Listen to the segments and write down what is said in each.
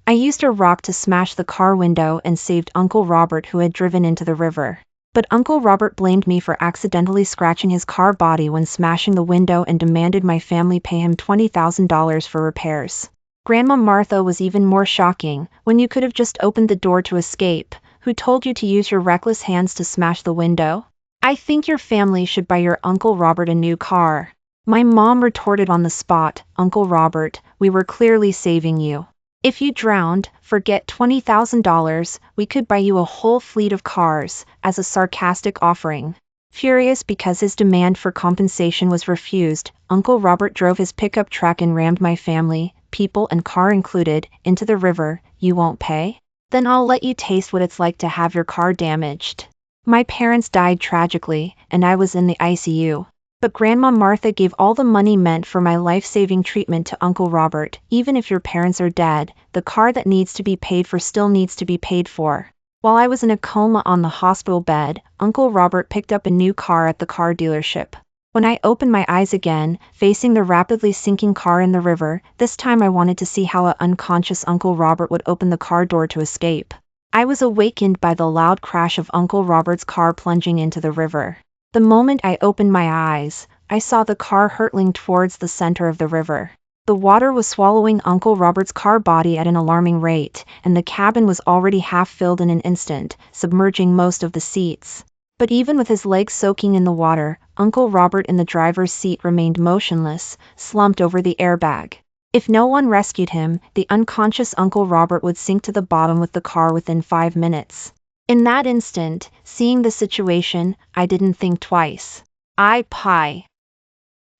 I used a rock to smash the car window and saved Uncle Robert, who had driven into the river. But Uncle Robert blamed me for accidentally scratching his car body when smashing the window and demanded my family pay him $20,000 for repairs. Grandma Martha was even more shocking. When you could have just opened the door to escape, who told you to use your reckless hands to smash the window? I think your family should buy your Uncle Robert a new car. My mom retorted on the spot, Uncle Robert, we were clearly saving you. If you drowned, forget $20,000, we could buy you a whole fleet of cars, as a sarcastic offering. Furious because his demand for compensation was refused, Uncle Robert drove his pickup truck and rammed my family, people and car included, into the river. You won't pay? Then I'll let you taste what it's like to have your car damaged. My parents died tragically, and I was in the ICU. But Grandma Martha gave all the money meant for my life-saving treatment to Uncle Robert. Even if your parents are dead, the car that needs to be paid for still needs to be paid for. While I was in a coma on the hospital bed, Uncle Robert picked up a new car at the car dealership. When I opened my eyes again, facing the rapidly sinking car in the river, this time I wanted to see how an unconscious Uncle Robert would open the car door to escape. I was awakened by the loud crash of Uncle Robert's car plunging into the river. The moment I opened my eyes, I saw the car hurtling towards the center of the river. The water was swallowing Uncle Robert's car body at an alarming rate, and the cabin was already half filled in an instant, submerging most of the seats. But even with his legs soaking in the water, Uncle Robert in the driver's seat remained motionless, slumped over the airbag. If no one rescued him, the unconscious Uncle Robert would sink to the bottom with the car within 5 minutes. In that instant, seeing the situation, I didn't think twice. I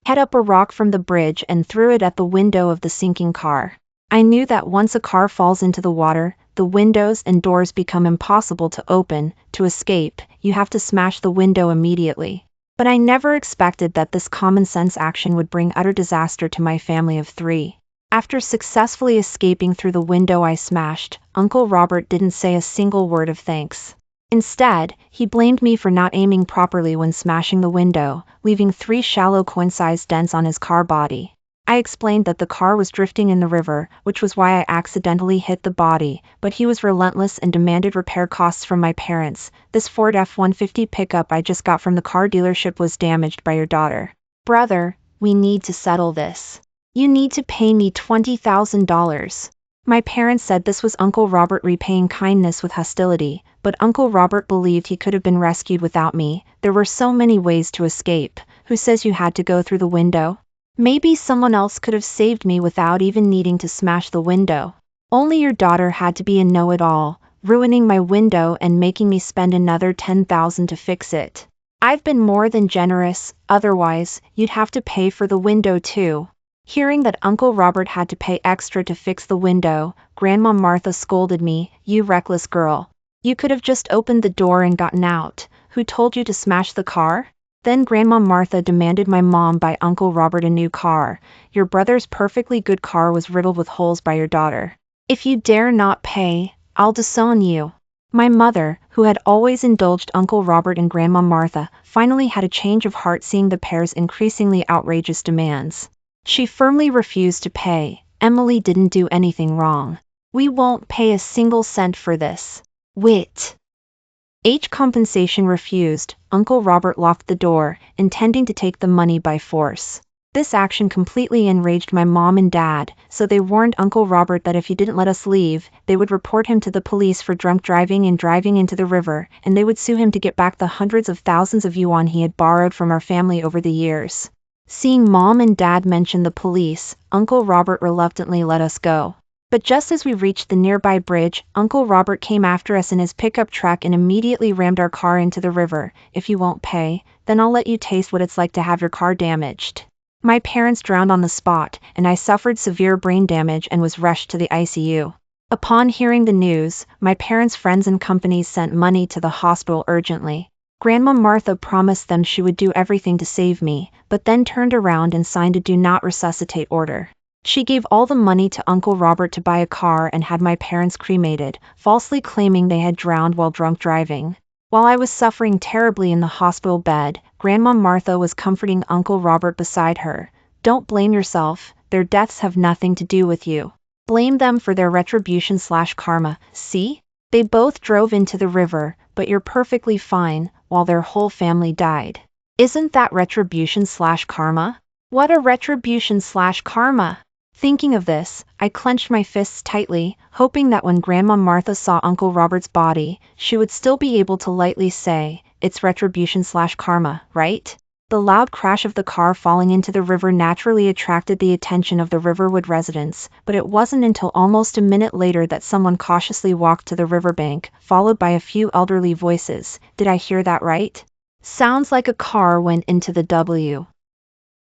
head up a rock from the bridge and threw it at the window of the sinking car. I knew that once a car falls into the water, the windows and doors become impossible to open. To escape, you have to smash the window immediately. But I never expected that this common-sense action would bring utter disaster to my family of 3. After successfully escaping through the window I smashed, Uncle Robert didn't say a single word of thanks. Instead, he blamed me for not aiming properly when smashing the window, leaving 3 shallow coin-sized dents on his car body. I explained that the car was drifting in the river, which was why I accidentally hit the body, but he was relentless and demanded repair costs from my parents. This Ford F-150 pickup I just got from the car dealership was damaged by your daughter. Brother, we need to settle this. You need to pay me $20,000. My parents said this was Uncle Robert repaying kindness with hostility, but Uncle Robert believed he could have been rescued without me. There were so many ways to escape. Who says you had to go through the window? Maybe someone else could have saved me without even needing to smash the window. Only your daughter had to be a know-it-all, ruining my window and making me spend another $10,000 to fix it. I've been more than generous, otherwise, you'd have to pay for the window too. Hearing that Uncle Robert had to pay extra to fix the window, Grandma Martha scolded me, you reckless girl. You could have just opened the door and gotten out. Who told you to smash the car? Then Grandma Martha demanded my mom buy Uncle Robert a new car. Your brother's perfectly good car was riddled with holes by your daughter. If you dare not pay, I'll disown you. My mother, who had always indulged Uncle Robert and Grandma Martha, finally had a change of heart seeing the pair's increasingly outrageous demands. She firmly refused to pay. Emily didn't do anything wrong. We won't pay a single cent for this. Compensation refused. Uncle Robert locked the door, intending to take the money by force. This action completely enraged my mom and dad, so they warned Uncle Robert that if he didn't let us leave, they would report him to the police for drunk driving and driving into the river, and they would sue him to get back the hundreds of thousands of yuan he had borrowed from our family over the years. Seeing Mom and Dad mention the police, Uncle Robert reluctantly let us go. But just as we reached the nearby bridge, Uncle Robert came after us in his pickup truck and immediately rammed our car into the river. If you won't pay, then I'll let you taste what it's like to have your car damaged. My parents drowned on the spot, and I suffered severe brain damage and was rushed to the ICU. Upon hearing the news, my parents' friends and companies sent money to the hospital urgently. Grandma Martha promised them she would do everything to save me, but then turned around and signed a do not resuscitate order. She gave all the money to Uncle Robert to buy a car and had my parents cremated, falsely claiming they had drowned while drunk driving. While I was suffering terribly in the hospital bed, Grandma Martha was comforting Uncle Robert beside her. Don't blame yourself, their deaths have nothing to do with you. Blame them for their retribution/karma. See? They both drove into the river, but you're perfectly fine, while their whole family died. Isn't that retribution/karma? What a retribution/karma! Thinking of this, I clenched my fists tightly, hoping that when Grandma Martha saw Uncle Robert's body, she would still be able to lightly say, "It's retribution/karma, right?" The loud crash of the car falling into the river naturally attracted the attention of the Riverwood residents, but it wasn't until almost a minute later that someone cautiously walked to the riverbank, followed by a few elderly voices. Did I hear that right? Sounds like a car went into the W.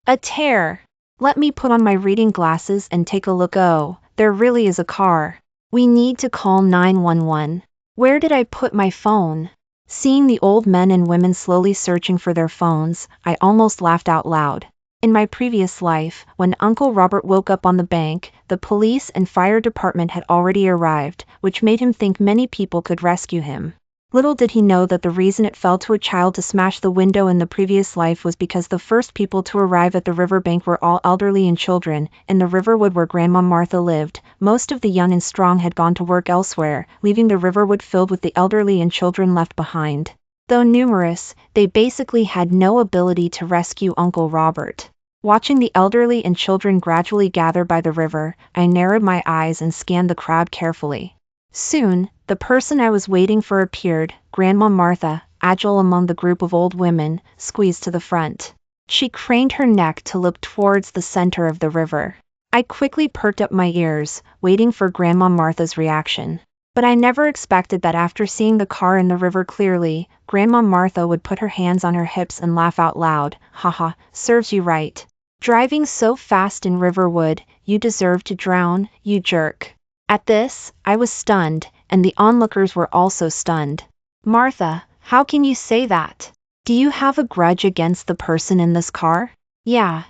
A tear. Let me put on my reading glasses and take a look. Oh, there really is a car. We need to call 911. Where did I put my phone? Seeing the old men and women slowly searching for their phones, I almost laughed out loud. In my previous life, when Uncle Robert woke up on the bank, the police and fire department had already arrived, which made him think many people could rescue him. Little did he know that the reason it fell to a child to smash the window in the previous life was because the first people to arrive at the riverbank were all elderly and children. In the Riverwood where Grandma Martha lived, most of the young and strong had gone to work elsewhere, leaving the Riverwood filled with the elderly and children left behind. Though numerous, they basically had no ability to rescue Uncle Robert. Watching the elderly and children gradually gather by the river, I narrowed my eyes and scanned the crowd carefully. Soon, the person I was waiting for appeared. Grandma Martha, agile among the group of old women, squeezed to the front. She craned her neck to look towards the center of the river. I quickly perked up my ears, waiting for Grandma Martha's reaction. But I never expected that after seeing the car in the river clearly, Grandma Martha would put her hands on her hips and laugh out loud. Haha, serves you right. Driving so fast in Riverwood, you deserve to drown, you jerk. At this, I was stunned, and the onlookers were also stunned. Martha, how can you say that? Do you have a grudge against the person in this car? Yeah,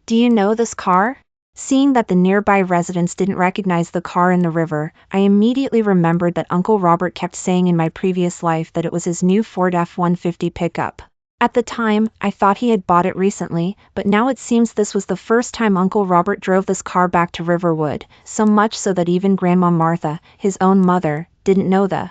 do you know this car? Seeing that the nearby residents didn't recognize the car in the river, I immediately remembered that Uncle Robert kept saying in my previous life that it was his new Ford F-150 pickup. At the time, I thought he had bought it recently, but now it seems this was the first time Uncle Robert drove this car back to Riverwood, so much so that even Grandma Martha, his own mother, didn't know the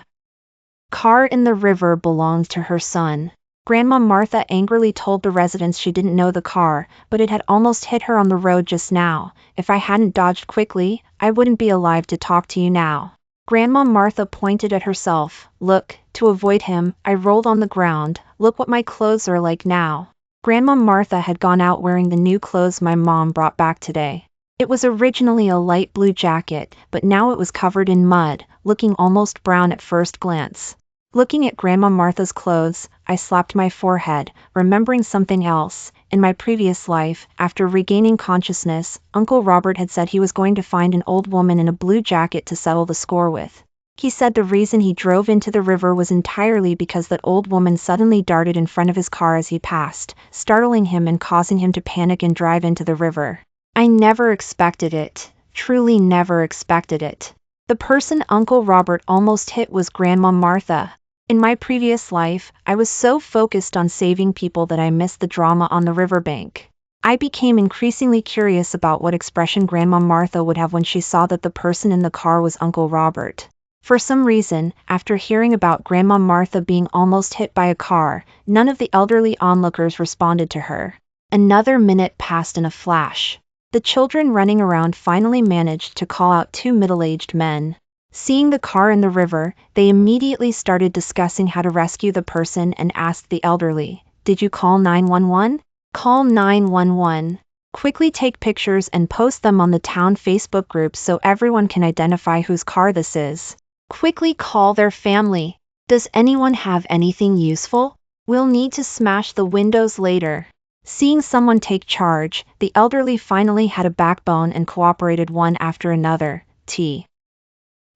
car in the river belonged to her son. Grandma Martha angrily told the residents she didn't know the car, but it had almost hit her on the road just now. If I hadn't dodged quickly, I wouldn't be alive to talk to you now. Grandma Martha pointed at herself. Look, to avoid him, I rolled on the ground. Look what my clothes are like now. Grandma Martha had gone out wearing the new clothes my mom brought back today. It was originally a light blue jacket, but now it was covered in mud, looking almost brown at first glance. Looking at Grandma Martha's clothes, I slapped my forehead, remembering something else. In my previous life, after regaining consciousness, Uncle Robert had said he was going to find an old woman in a blue jacket to settle the score with. He said the reason he drove into the river was entirely because that old woman suddenly darted in front of his car as he passed, startling him and causing him to panic and drive into the river. I never expected it, truly never expected it. The person Uncle Robert almost hit was Grandma Martha. In my previous life, I was so focused on saving people that I missed the drama on the riverbank. I became increasingly curious about what expression Grandma Martha would have when she saw that the person in the car was Uncle Robert. For some reason, after hearing about Grandma Martha being almost hit by a car, none of the elderly onlookers responded to her. Another minute passed in a flash. The children running around finally managed to call out two middle-aged men. Seeing the car in the river, they immediately started discussing how to rescue the person and asked the elderly, "Did you call 911? Call 911. Quickly take pictures and post them on the town Facebook group so everyone can identify whose car this is. Quickly call their family. Does anyone have anything useful? We'll need to smash the windows later." Seeing someone take charge, the elderly finally had a backbone and cooperated one after another.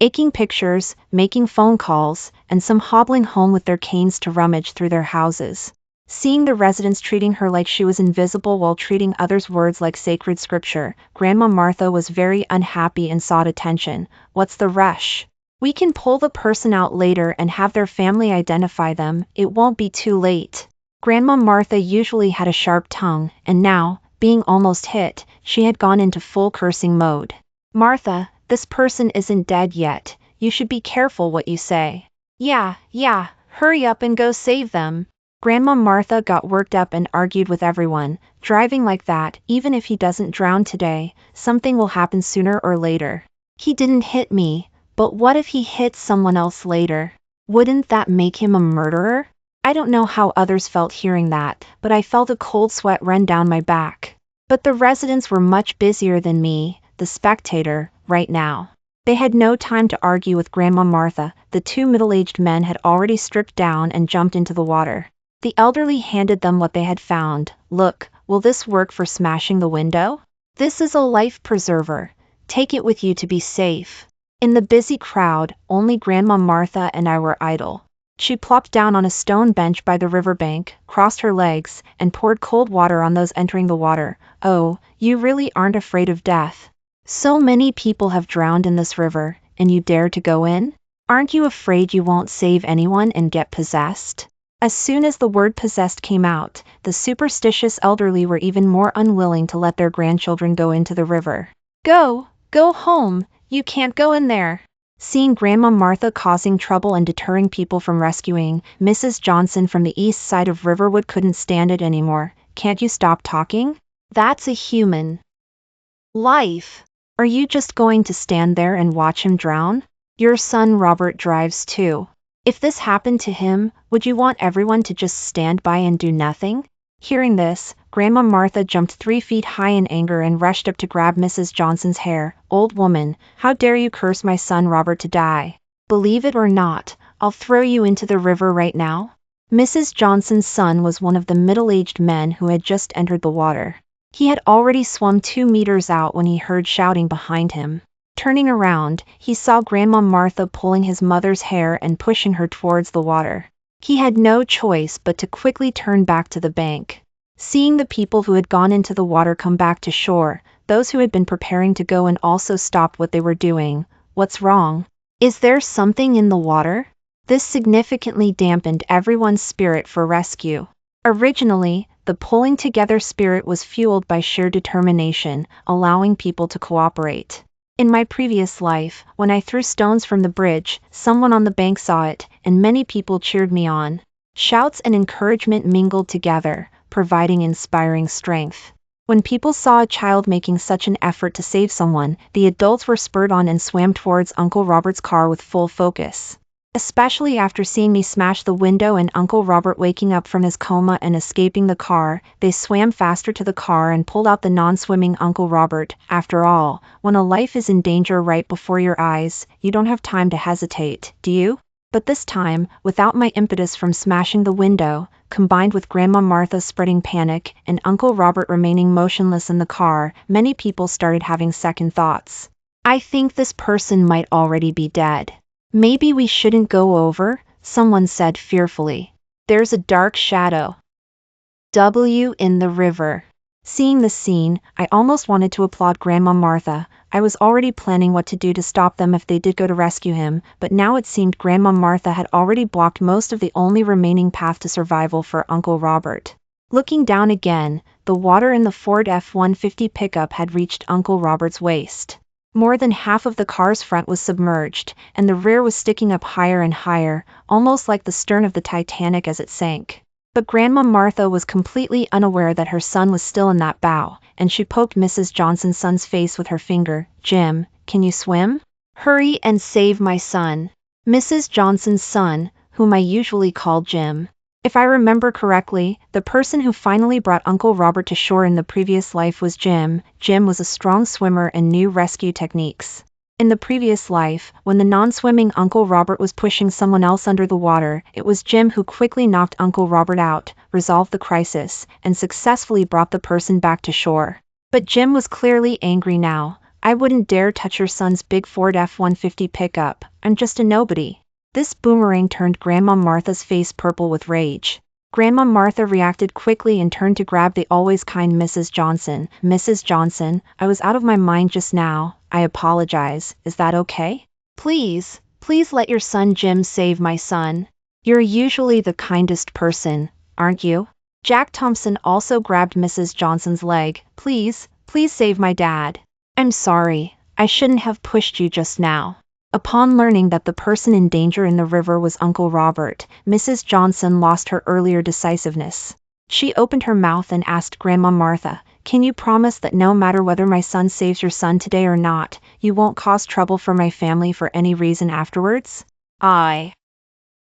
Taking pictures, making phone calls, and some hobbling home with their canes to rummage through their houses. Seeing the residents treating her like she was invisible while treating others' words like sacred scripture, Grandma Martha was very unhappy and sought attention. What's the rush? We can pull the person out later and have their family identify them. It won't be too late. Grandma Martha usually had a sharp tongue, and now, being almost hit, she had gone into full cursing mode. Martha, This person isn't dead yet. You should be careful what you say. Yeah, hurry up and go save them. Grandma Martha got worked up and argued with everyone. Driving like that, even if he doesn't drown today, something will happen sooner or later. He didn't hit me, but what if he hits someone else later? Wouldn't that make him a murderer? I don't know how others felt hearing that, but I felt a cold sweat run down my back. But the residents were much busier than me, the spectator, right now. They had no time to argue with Grandma Martha. The two middle-aged men had already stripped down and jumped into the water. The elderly handed them what they had found. Look, will this work for smashing the window? This is a life preserver. Take it with you to be safe. In the busy crowd, only Grandma Martha and I were idle. She plopped down on a stone bench by the riverbank, crossed her legs, and poured cold water on those entering the water. Oh, you really aren't afraid of death. So many people have drowned in this river, and you dare to go in? Aren't you afraid you won't save anyone and get possessed? As soon as the word possessed came out, the superstitious elderly were even more unwilling to let their grandchildren go into the river. Go home, you can't go in there. Seeing Grandma Martha causing trouble and deterring people from rescuing, Mrs. Johnson from the east side of Riverwood couldn't stand it anymore. Can't you stop talking? That's a human life. Are you just going to stand there and watch him drown? Your son Robert drives too. If this happened to him, would you want everyone to just stand by and do nothing? Hearing this, Grandma Martha jumped 3 feet high in anger and rushed up to grab Mrs. Johnson's hair. Old woman, how dare you curse my son Robert to die? Believe it or not, I'll throw you into the river right now. Mrs. Johnson's son was one of the middle-aged men who had just entered the water. He had already swum 2 meters out when he heard shouting behind him. Turning around, he saw Grandma Martha pulling his mother's hair and pushing her towards the water. He had no choice but to quickly turn back to the bank. Seeing the people who had gone into the water come back to shore, those who had been preparing to go in also stopped what they were doing. What's wrong? Is there something in the water? This significantly dampened everyone's spirit for rescue. Originally, the pulling together spirit was fueled by sheer determination, allowing people to cooperate. In my previous life, when I threw stones from the bridge, someone on the bank saw it, and many people cheered me on. Shouts and encouragement mingled together, providing inspiring strength. When people saw a child making such an effort to save someone, the adults were spurred on and swam towards Uncle Robert's car with full focus. Especially after seeing me smash the window and Uncle Robert waking up from his coma and escaping the car, they swam faster to the car and pulled out the non-swimming Uncle Robert. After all, when a life is in danger right before your eyes, you don't have time to hesitate, do you? But this time, without my impetus from smashing the window, combined with Grandma Martha spreading panic and Uncle Robert remaining motionless in the car, many people started having second thoughts. I think this person might already be dead. Maybe we shouldn't go over, someone said fearfully. There's a dark shadow in the river. Seeing the scene, I almost wanted to applaud Grandma Martha. I was already planning what to do to stop them if they did go to rescue him, but now it seemed Grandma Martha had already blocked most of the only remaining path to survival for Uncle Robert. Looking down again, the water in the Ford F-150 pickup had reached Uncle Robert's waist. More than half of the car's front was submerged, and the rear was sticking up higher and higher, almost like the stern of the Titanic as it sank. But Grandma Martha was completely unaware that her son was still in that bow, and she poked Mrs. Johnson's son's face with her finger. Jim, can you swim? Hurry and save my son. Mrs. Johnson's son, whom I usually call Jim. If I remember correctly, the person who finally brought Uncle Robert to shore in the previous life was Jim. Jim was a strong swimmer and knew rescue techniques. In the previous life, when the non-swimming Uncle Robert was pushing someone else under the water, it was Jim who quickly knocked Uncle Robert out, resolved the crisis, and successfully brought the person back to shore. But Jim was clearly angry now. I wouldn't dare touch your son's big Ford F-150 pickup. I'm just a nobody. This boomerang turned Grandma Martha's face purple with rage. Grandma Martha reacted quickly and turned to grab the always kind Mrs. Johnson. Mrs. Johnson, I was out of my mind just now. I apologize. Is that okay? Please let your son Jim save my son. You're usually the kindest person, aren't you? Jack Thompson also grabbed Mrs. Johnson's leg. Please save my dad. I'm sorry. I shouldn't have pushed you just now." Upon learning that the person in danger in the river was Uncle Robert, Mrs. Johnson lost her earlier decisiveness. She opened her mouth and asked Grandma Martha, "Can you promise that no matter whether my son saves your son today or not, you won't cause trouble for my family for any reason afterwards?" I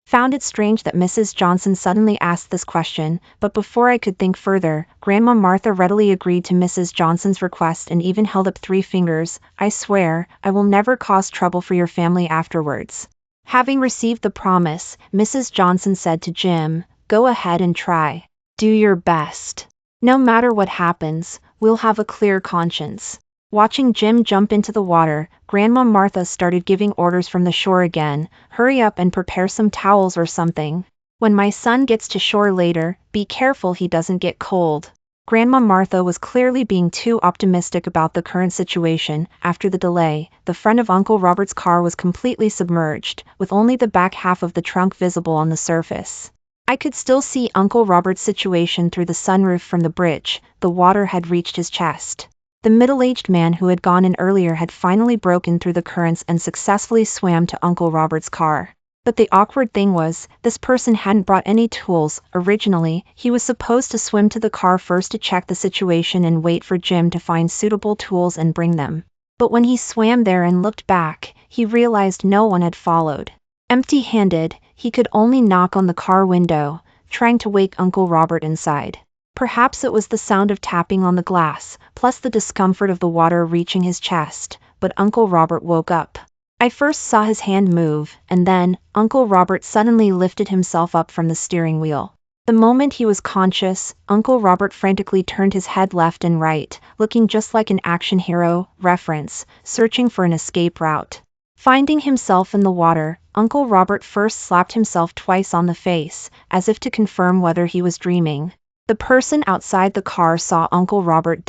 found it strange that Mrs. Johnson suddenly asked this question, but before I could think further, Grandma Martha readily agreed to Mrs. Johnson's request and even held up 3 fingers. "I swear, I will never cause trouble for your family afterwards." Having received the promise, Mrs. Johnson said to Jim, "Go ahead and try. Do your best. No matter what happens, we'll have a clear conscience." Watching Jim jump into the water, Grandma Martha started giving orders from the shore again. "Hurry up and prepare some towels or something. When my son gets to shore later, be careful he doesn't get cold." Grandma Martha was clearly being too optimistic about the current situation. After the delay, the front of Uncle Robert's car was completely submerged, with only the back half of the trunk visible on the surface. I could still see Uncle Robert's situation through the sunroof from the bridge. The water had reached his chest. The middle-aged man who had gone in earlier had finally broken through the currents and successfully swam to Uncle Robert's car. But the awkward thing was, this person hadn't brought any tools. Originally, he was supposed to swim to the car first to check the situation and wait for Jim to find suitable tools and bring them. But when he swam there and looked back, he realized no one had followed. Empty-handed, he could only knock on the car window, trying to wake Uncle Robert inside. Perhaps it was the sound of tapping on the glass, plus the discomfort of the water reaching his chest, but Uncle Robert woke up. I first saw his hand move, and then, Uncle Robert suddenly lifted himself up from the steering wheel. The moment he was conscious, Uncle Robert frantically turned his head left and right, looking just like an action hero, reference, searching for an escape route. Finding himself in the water, Uncle Robert first slapped himself twice on the face, as if to confirm whether he was dreaming. The person outside the car saw Uncle Robert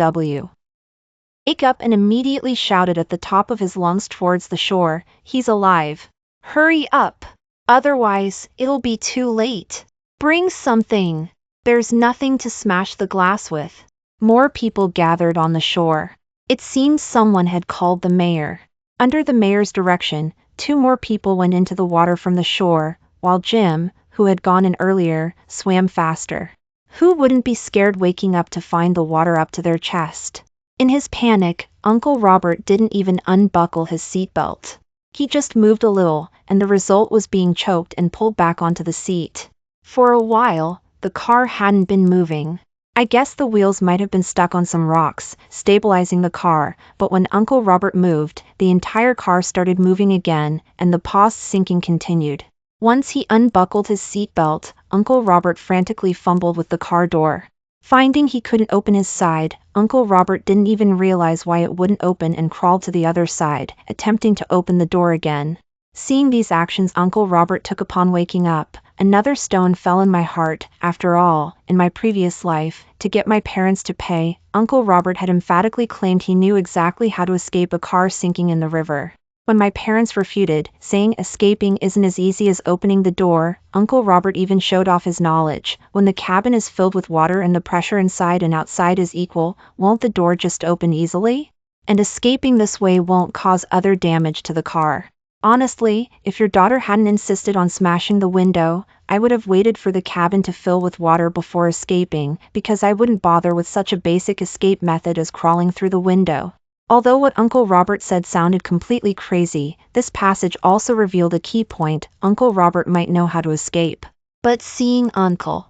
wake up and immediately shouted at the top of his lungs towards the shore, "He's alive. Hurry up! Otherwise, it'll be too late. Bring something. There's nothing to smash the glass with." More people gathered on the shore. It seemed someone had called the mayor. Under the mayor's direction, 2 more people went into the water from the shore, while Jim, who had gone in earlier, swam faster. Who wouldn't be scared waking up to find the water up to their chest? In his panic, Uncle Robert didn't even unbuckle his seatbelt. He just moved a little, and the result was being choked and pulled back onto the seat. For a while, the car hadn't been moving. I guess the wheels might have been stuck on some rocks, stabilizing the car, but when Uncle Robert moved, the entire car started moving again, and the paused sinking continued. Once he unbuckled his seatbelt, Uncle Robert frantically fumbled with the car door. Finding he couldn't open his side, Uncle Robert didn't even realize why it wouldn't open and crawled to the other side, attempting to open the door again. Seeing these actions Uncle Robert took upon waking up, another stone fell in my heart. After all, in my previous life, to get my parents to pay, Uncle Robert had emphatically claimed he knew exactly how to escape a car sinking in the river. When my parents refuted, saying escaping isn't as easy as opening the door, Uncle Robert even showed off his knowledge. When the cabin is filled with water and the pressure inside and outside is equal, won't the door just open easily? And escaping this way won't cause other damage to the car. Honestly, if your daughter hadn't insisted on smashing the window, I would have waited for the cabin to fill with water before escaping, because I wouldn't bother with such a basic escape method as crawling through the window. Although what Uncle Robert said sounded completely crazy, this passage also revealed a key point: Uncle Robert might know how to escape. But seeing Uncle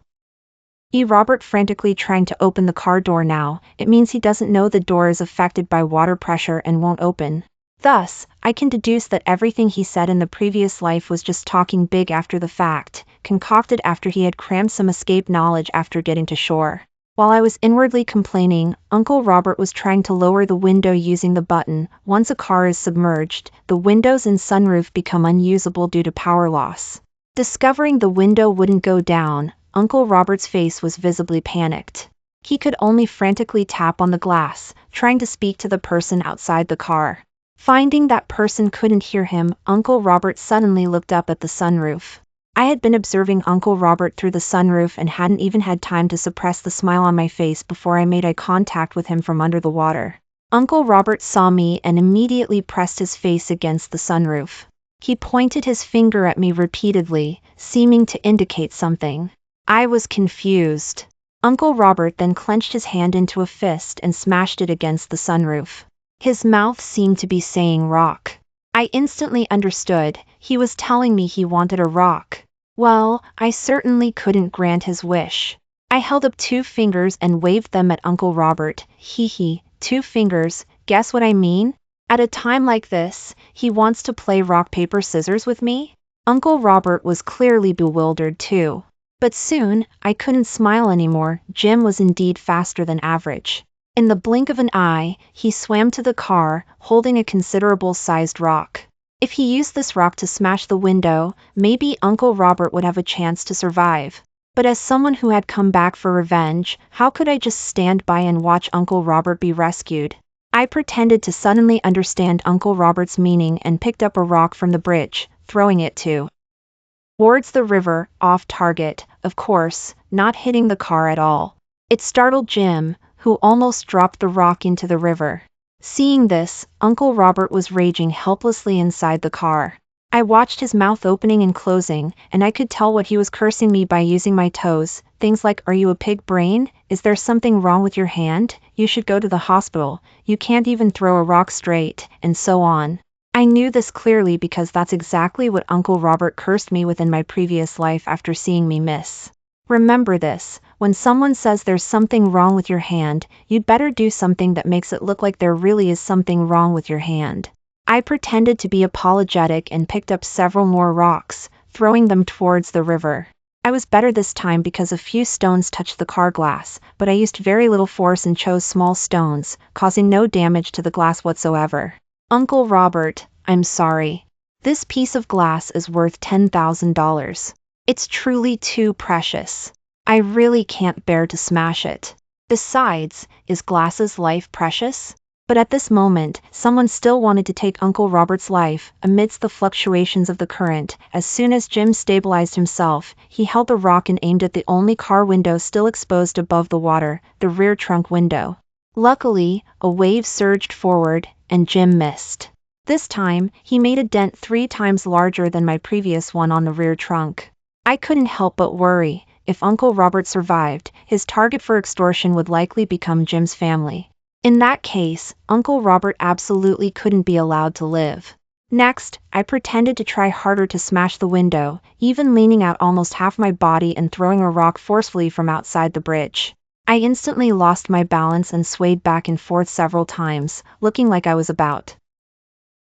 Robert frantically trying to open the car door now, it means he doesn't know the door is affected by water pressure and won't open. Thus, I can deduce that everything he said in the previous life was just talking big after the fact, concocted after he had crammed some escape knowledge after getting to shore. While I was inwardly complaining, Uncle Robert was trying to lower the window using the button. Once a car is submerged, the windows and sunroof become unusable due to power loss. Discovering the window wouldn't go down, Uncle Robert's face was visibly panicked. He could only frantically tap on the glass, trying to speak to the person outside the car. Finding that person couldn't hear him, Uncle Robert suddenly looked up at the sunroof. I had been observing Uncle Robert through the sunroof and hadn't even had time to suppress the smile on my face before I made eye contact with him from under the water. Uncle Robert saw me and immediately pressed his face against the sunroof. He pointed his finger at me repeatedly, seeming to indicate something. I was confused. Uncle Robert then clenched his hand into a fist and smashed it against the sunroof. His mouth seemed to be saying rock. I instantly understood. He was telling me he wanted a rock. Well, I certainly couldn't grant his wish. I held up 2 fingers and waved them at Uncle Robert. Hee hee, 2 fingers, guess what I mean? At a time like this, he wants to play rock paper scissors with me? Uncle Robert was clearly bewildered too. But soon, I couldn't smile anymore. Jim was indeed faster than average. In the blink of an eye, he swam to the car, holding a considerable-sized rock. If he used this rock to smash the window, maybe Uncle Robert would have a chance to survive. But as someone who had come back for revenge, how could I just stand by and watch Uncle Robert be rescued? I pretended to suddenly understand Uncle Robert's meaning and picked up a rock from the bridge, throwing it towards the river, off target, of course, not hitting the car at all. It startled Jim, who almost dropped the rock into the river. Seeing this, Uncle Robert was raging helplessly inside the car. I watched his mouth opening and closing, and I could tell what he was cursing me by using my toes, things like, "Are you a pig brain? Is there something wrong with your hand? You should go to the hospital. You can't even throw a rock straight," and so on. I knew this clearly because that's exactly what Uncle Robert cursed me with in my previous life after seeing me miss. Remember this, when someone says there's something wrong with your hand, you'd better do something that makes it look like there really is something wrong with your hand. I pretended to be apologetic and picked up several more rocks, throwing them towards the river. I was better this time because a few stones touched the car glass, but I used very little force and chose small stones, causing no damage to the glass whatsoever. Uncle Robert, I'm sorry. This piece of glass is worth $10,000. It's truly too precious. I really can't bear to smash it. Besides, is glass's life precious? But at this moment, someone still wanted to take Uncle Robert's life. Amidst the fluctuations of the current, as soon as Jim stabilized himself, he held the rock and aimed at the only car window still exposed above the water, the rear trunk window. Luckily, a wave surged forward, and Jim missed. This time, he made a dent 3 times larger than my previous one on the rear trunk. I couldn't help but worry. If Uncle Robert survived, his target for extortion would likely become Jim's family. In that case, Uncle Robert absolutely couldn't be allowed to live. Next, I pretended to try harder to smash the window, even leaning out almost half my body and throwing a rock forcefully from outside the bridge. I instantly lost my balance and swayed back and forth several times, looking like I was about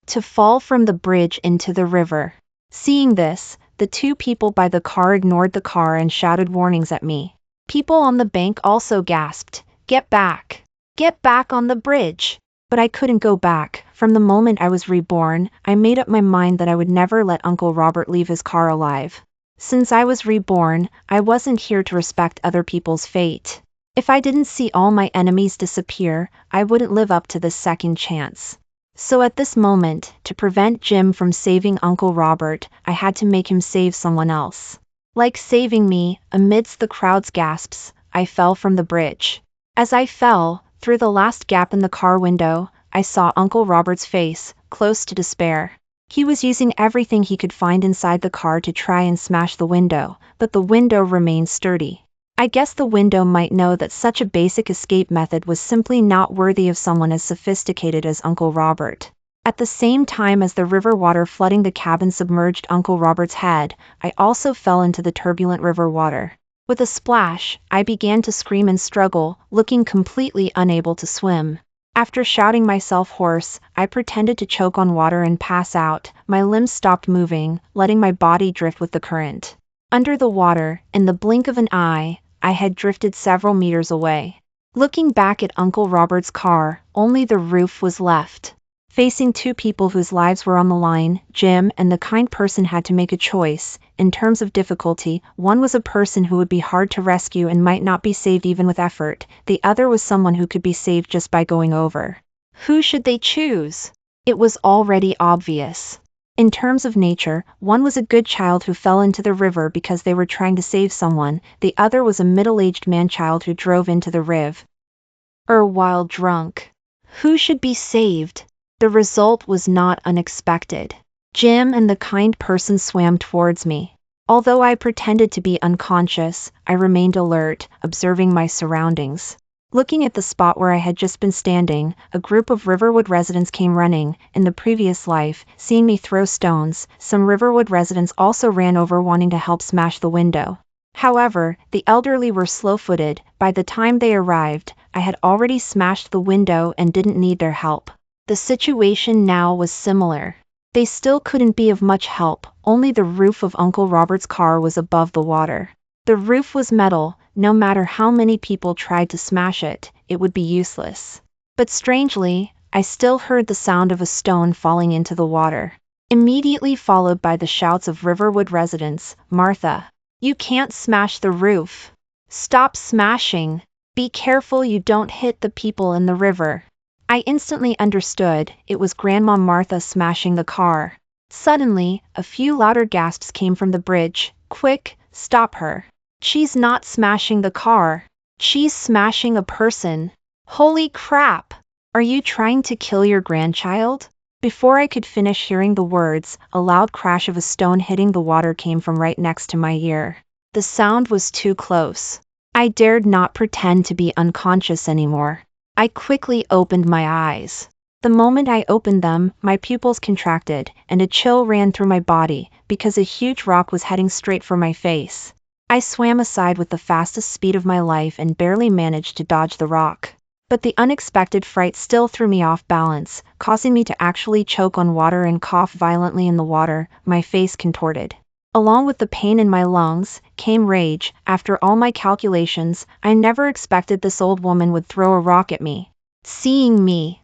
to fall from the bridge into the river. Seeing this, the 2 people by the car ignored the car and shouted warnings at me. People on the bank also gasped, "Get back! Get back on the bridge!" But I couldn't go back. From the moment I was reborn, I made up my mind that I would never let Uncle Robert leave his car alive. Since I was reborn, I wasn't here to respect other people's fate. If I didn't see all my enemies disappear, I wouldn't live up to this second chance. So at this moment, to prevent Jim from saving Uncle Robert, I had to make him save someone else. Like saving me, amidst the crowd's gasps, I fell from the bridge. As I fell, through the last gap in the car window, I saw Uncle Robert's face, close to despair. He was using everything he could find inside the car to try and smash the window, but the window remained sturdy. I guess the window might know that such a basic escape method was simply not worthy of someone as sophisticated as Uncle Robert. At the same time as the river water flooding the cabin submerged Uncle Robert's head, I also fell into the turbulent river water. With a splash, I began to scream and struggle, looking completely unable to swim. After shouting myself hoarse, I pretended to choke on water and pass out. My limbs stopped moving, letting my body drift with the current. Under the water, in the blink of an eye, I had drifted several meters away. Looking back at Uncle Robert's car, only the roof was left. Facing 2 people whose lives were on the line, Jim and the kind person had to make a choice. In terms of difficulty, one was a person who would be hard to rescue and might not be saved even with effort. The other was someone who could be saved just by going over. Who should they choose? It was already obvious. In terms of nature, one was a good child who fell into the river because they were trying to save someone. The other was a middle-aged man-child who drove into the river while drunk. Who should be saved? The result was not unexpected. Jim and the kind person swam towards me. Although I pretended to be unconscious, I remained alert, observing my surroundings. Looking at the spot where I had just been standing, a group of Riverwood residents came running. In the previous life, seeing me throw stones, some Riverwood residents also ran over wanting to help smash the window. However, the elderly were slow-footed. By the time they arrived, I had already smashed the window and didn't need their help. The situation now was similar. They still couldn't be of much help, only the roof of Uncle Robert's car was above the water. The roof was metal, no matter how many people tried to smash it, it would be useless. But strangely, I still heard the sound of a stone falling into the water. Immediately followed by the shouts of Riverwood residents, "Martha! You can't smash the roof! Stop smashing! Be careful you don't hit the people in the river!" I instantly understood, it was Grandma Martha smashing the car. Suddenly, a few louder gasps came from the bridge. "Quick, stop her! She's not smashing the car! She's smashing a person! Holy crap! Are you trying to kill your grandchild?" Before I could finish hearing the words, a loud crash of a stone hitting the water came from right next to my ear. The sound was too close. I dared not pretend to be unconscious anymore. I quickly opened my eyes. The moment I opened them, my pupils contracted, and a chill ran through my body, because a huge rock was heading straight for my face. I swam aside with the fastest speed of my life and barely managed to dodge the rock. But the unexpected fright still threw me off balance, causing me to actually choke on water and cough violently in the water, my face contorted. Along with the pain in my lungs, came rage. After all my calculations, I never expected this old woman would throw a rock at me. Seeing me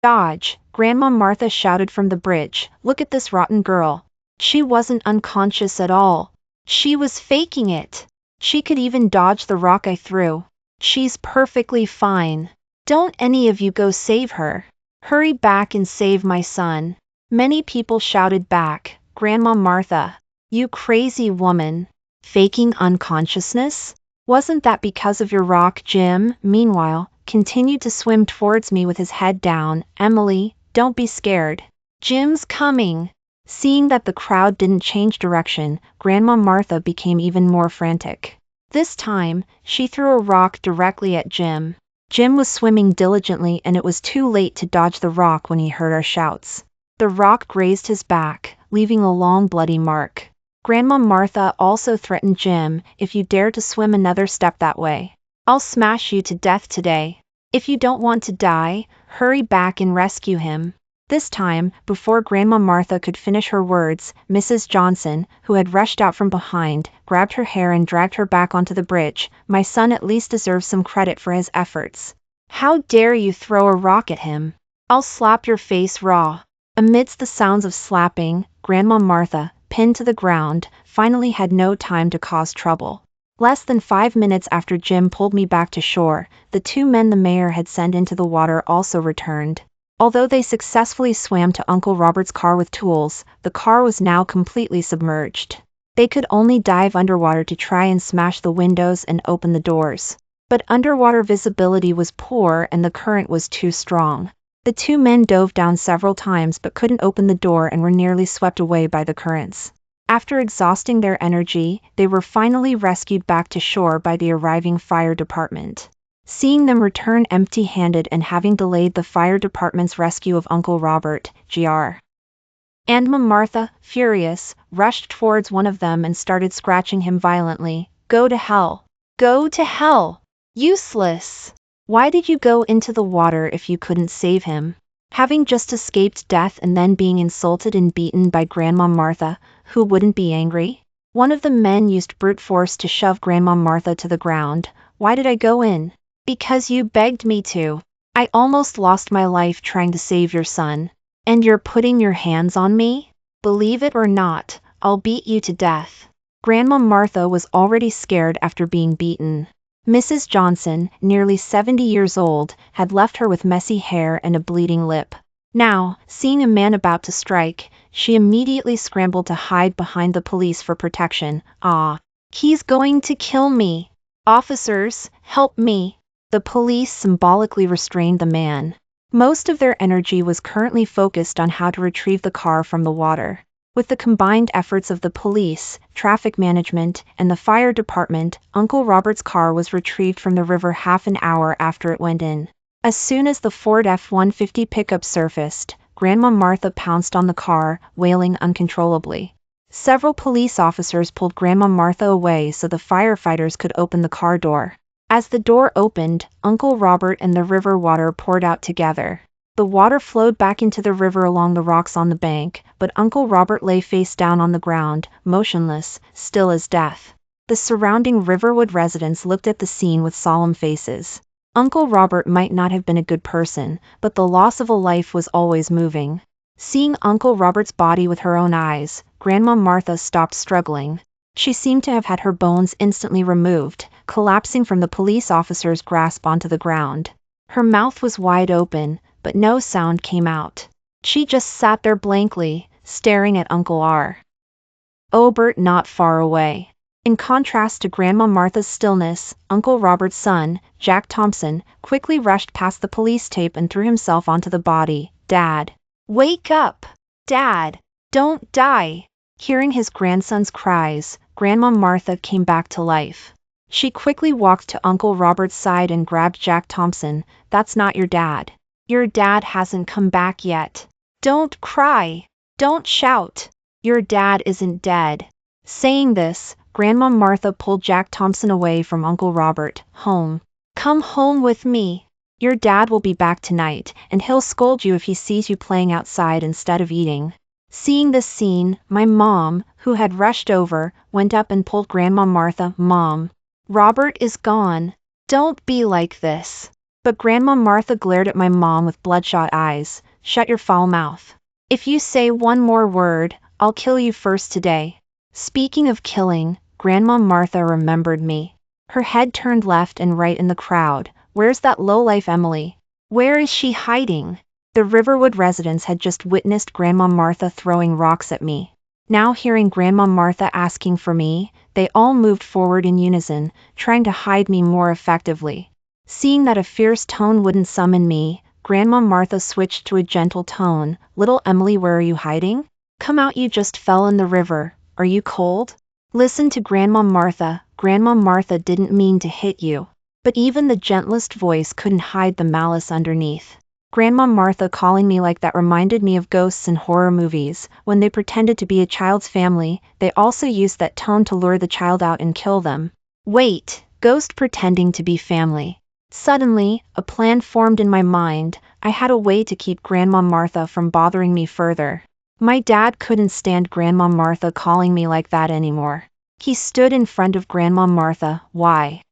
dodge, Grandma Martha shouted from the bridge, "Look at this rotten girl. She wasn't unconscious at all. She was faking it. She could even dodge the rock I threw. She's perfectly fine. Don't any of you go save her. Hurry back and save my son." Many people shouted back, "Grandma Martha, you crazy woman. Faking unconsciousness? Wasn't that because of your rock?" Jim, meanwhile, continued to swim towards me with his head down. "Emily, don't be scared. Jim's coming." Seeing that the crowd didn't change direction, Grandma Martha became even more frantic. This time, she threw a rock directly at Jim. Jim was swimming diligently and it was too late to dodge the rock when he heard our shouts. The rock grazed his back, leaving a long bloody mark. Grandma Martha also threatened Jim, "If you dare to swim another step that way, I'll smash you to death today. If you don't want to die, hurry back and rescue him." This time, before Grandma Martha could finish her words, Mrs. Johnson, who had rushed out from behind, grabbed her hair and dragged her back onto the bridge. "My son at least deserves some credit for his efforts. How dare you throw a rock at him? I'll slap your face raw." Amidst the sounds of slapping, Grandma Martha, pinned to the ground, finally had no time to cause trouble. Less than 5 minutes after Jim pulled me back to shore, the 2 men the mayor had sent into the water also returned. Although they successfully swam to Uncle Robert's car with tools, the car was now completely submerged. They could only dive underwater to try and smash the windows and open the doors. But underwater visibility was poor and the current was too strong. The 2 men dove down several times but couldn't open the door and were nearly swept away by the currents. After exhausting their energy, they were finally rescued back to shore by the arriving fire department. Seeing them return empty-handed and having delayed the fire department's rescue of Uncle Robert, Gr. and Martha, furious, rushed towards one of them and started scratching him violently. "Go to hell! Go to hell! Useless! Why did you go into the water if you couldn't save him?" Having just escaped death and then being insulted and beaten by Grandma Martha, who wouldn't be angry? One of the men used brute force to shove Grandma Martha to the ground. "Why did I go in?" "Because you begged me to. I almost lost my life trying to save your son. And you're putting your hands on me? Believe it or not, I'll beat you to death." Grandma Martha was already scared after being beaten. Mrs. Johnson, nearly 70 years old, had left her with messy hair and a bleeding lip. Now, seeing a man about to strike, she immediately scrambled to hide behind the police for protection. "Ah, he's going to kill me. Officers, help me." The police symbolically restrained the man. Most of their energy was currently focused on how to retrieve the car from the water. With the combined efforts of the police, traffic management, and the fire department, Uncle Robert's car was retrieved from the river half an hour after it went in. As soon as the Ford F-150 pickup surfaced, Grandma Martha pounced on the car, wailing uncontrollably. Several police officers pulled Grandma Martha away so the firefighters could open the car door. As the door opened, Uncle Robert and the river water poured out together. The water flowed back into the river along the rocks on the bank, but Uncle Robert lay face down on the ground, motionless, still as death. The surrounding Riverwood residents looked at the scene with solemn faces. Uncle Robert might not have been a good person, but the loss of a life was always moving. Seeing Uncle Robert's body with her own eyes, Grandma Martha stopped struggling. She seemed to have had her bones instantly removed, collapsing from the police officer's grasp onto the ground. Her mouth was wide open, but no sound came out. She just sat there blankly, staring at Uncle Robert not far away. In contrast to Grandma Martha's stillness, Uncle Robert's son, Jack Thompson, quickly rushed past the police tape and threw himself onto the body. "Dad! Wake up! Dad! Don't die!" Hearing his grandson's cries, Grandma Martha came back to life. She quickly walked to Uncle Robert's side and grabbed Jack Thompson. "That's not your dad. Your dad hasn't come back yet. Don't cry. Don't shout. Your dad isn't dead." Saying this, Grandma Martha pulled Jack Thompson away from Uncle Robert. "Home. Come home with me. Your dad will be back tonight, and he'll scold you if he sees you playing outside instead of eating." Seeing this scene, my mom, who had rushed over, went up and pulled Grandma Martha. "Mom, Robert is gone. Don't be like this." But Grandma Martha glared at my mom with bloodshot eyes. "Shut your foul mouth. If you say one more word, I'll kill you first today." Speaking of killing, Grandma Martha remembered me. Her head turned left and right in the crowd. "Where's that lowlife Emily? Where is she hiding?" The Riverwood residents had just witnessed Grandma Martha throwing rocks at me. Now hearing Grandma Martha asking for me, they all moved forward in unison, trying to hide me more effectively. Seeing that a fierce tone wouldn't summon me, Grandma Martha switched to a gentle tone. "Little Emily, where are you hiding? Come out, you just fell in the river. Are you cold? Listen to Grandma Martha. Grandma Martha didn't mean to hit you." But even the gentlest voice couldn't hide the malice underneath. Grandma Martha calling me like that reminded me of ghosts in horror movies. When they pretended to be a child's family, they also used that tone to lure the child out and kill them. Wait, ghost pretending to be family. Suddenly, a plan formed in my mind. I had a way to keep Grandma Martha from bothering me further. My dad couldn't stand Grandma Martha calling me like that anymore. He stood in front of Grandma Martha. "Why?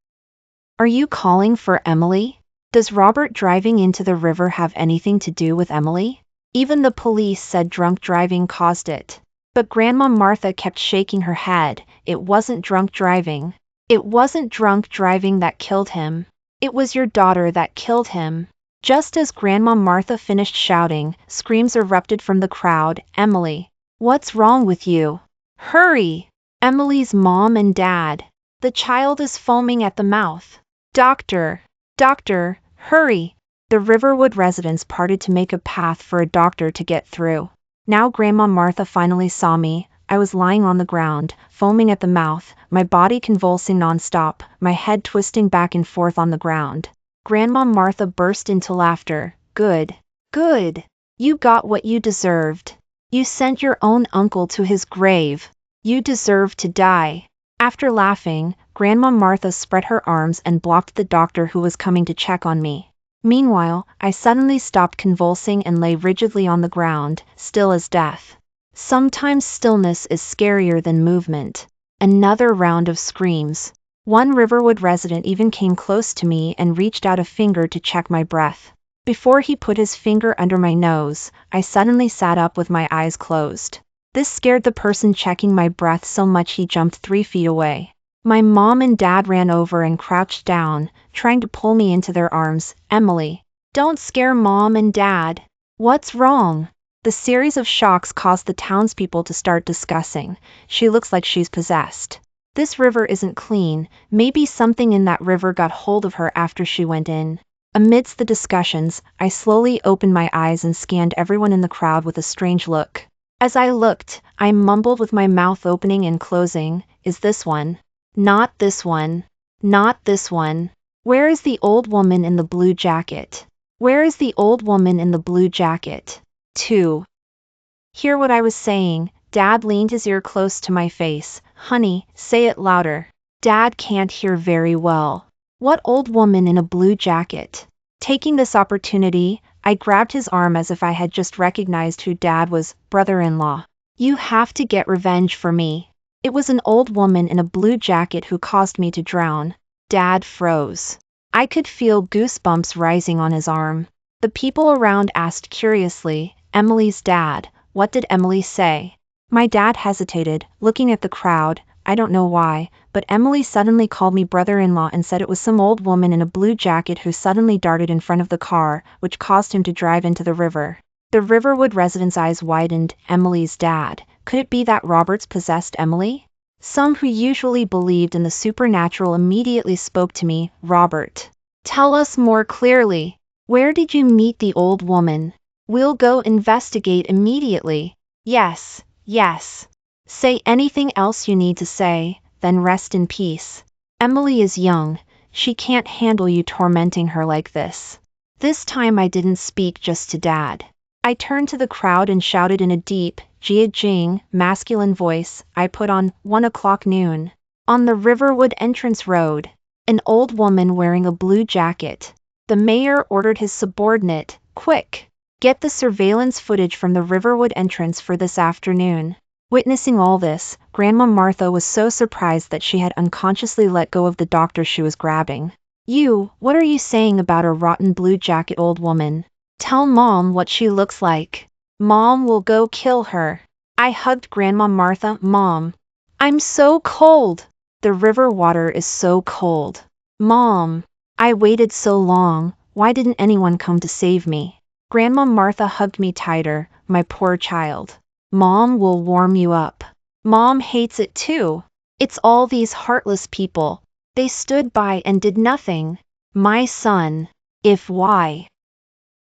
Are you calling for Emily? Does Robert driving into the river have anything to do with Emily? Even the police said drunk driving caused it." But Grandma Martha kept shaking her head. "It wasn't drunk driving. It wasn't drunk driving that killed him. It was your daughter that killed him." Just as Grandma Martha finished shouting, screams erupted from the crowd. "Emily! What's wrong with you? Hurry! Emily's mom and dad. The child is foaming at the mouth. Doctor! Doctor! Hurry!" The Riverwood residents parted to make a path for a doctor to get through. Now Grandma Martha finally saw me. I was lying on the ground, foaming at the mouth, my body convulsing nonstop, my head twisting back and forth on the ground. Grandma Martha burst into laughter. "Good. Good. You got what you deserved. You sent your own uncle to his grave. You deserve to die." After laughing, Grandma Martha spread her arms and blocked the doctor who was coming to check on me. Meanwhile, I suddenly stopped convulsing and lay rigidly on the ground, still as death. Sometimes stillness is scarier than movement. Another round of screams. One Riverwood resident even came close to me and reached out a finger to check my breath. Before he put his finger under my nose, I suddenly sat up with my eyes closed. This scared the person checking my breath so much he jumped 3 feet away. My mom and dad ran over and crouched down, trying to pull me into their arms. "Emily, don't scare Mom and Dad. What's wrong?" The series of shocks caused the townspeople to start discussing. "She looks like she's possessed. This river isn't clean. Maybe something in that river got hold of her after she went in." Amidst the discussions, I slowly opened my eyes and scanned everyone in the crowd with a strange look. As I looked, I mumbled with my mouth opening and closing, "Is this one? Not this one. Not this one. Where is the old woman in the blue jacket? Where is the old woman in the blue jacket?" 2. Hear what I was saying. Dad leaned his ear close to my face. "Honey, say it louder. Dad can't hear very well." "What old woman in a blue jacket?" Taking this opportunity, I grabbed his arm as if I had just recognized who Dad was. "Brother-in-law, you have to get revenge for me. It was an old woman in a blue jacket who caused me to drown." Dad froze. I could feel goosebumps rising on his arm. The people around asked curiously, "Emily's dad, what did Emily say?" My dad hesitated, looking at the crowd. I don't know why, but Emily suddenly called me brother-in-law and said it was some old woman in a blue jacket who suddenly darted in front of the car, which caused him to drive into the river. The Riverwood residents' eyes widened. Emily's dad. Could it be that Roberts possessed Emily? Some who usually believed in the supernatural immediately spoke to me. "Robert, tell us more clearly. Where did you meet the old woman? We'll go investigate immediately." "Yes, yes. Say anything else you need to say, then rest in peace. Emily is young. She can't handle you tormenting her like this." This time I didn't speak just to Dad. I turned to the crowd and shouted in a deep, Jing, masculine voice. I put on 1:00 noon. On the Riverwood entrance road. An old woman wearing a blue jacket. The mayor ordered his subordinate, "Quick! Get the surveillance footage from the Riverwood entrance for this afternoon." Witnessing all this, Grandma Martha was so surprised that she had unconsciously let go of the doctor she was grabbing. What are you saying about a rotten blue jacket old woman? Tell Mom what she looks like. Mom will go kill her." I hugged Grandma Martha. "Mom, I'm so cold. The river water is so cold. Mom, I waited so long, why didn't anyone come to save me?" Grandma Martha hugged me tighter. "My poor child. Mom will warm you up. Mom hates it too. It's all these heartless people. They stood by and did nothing. My son. If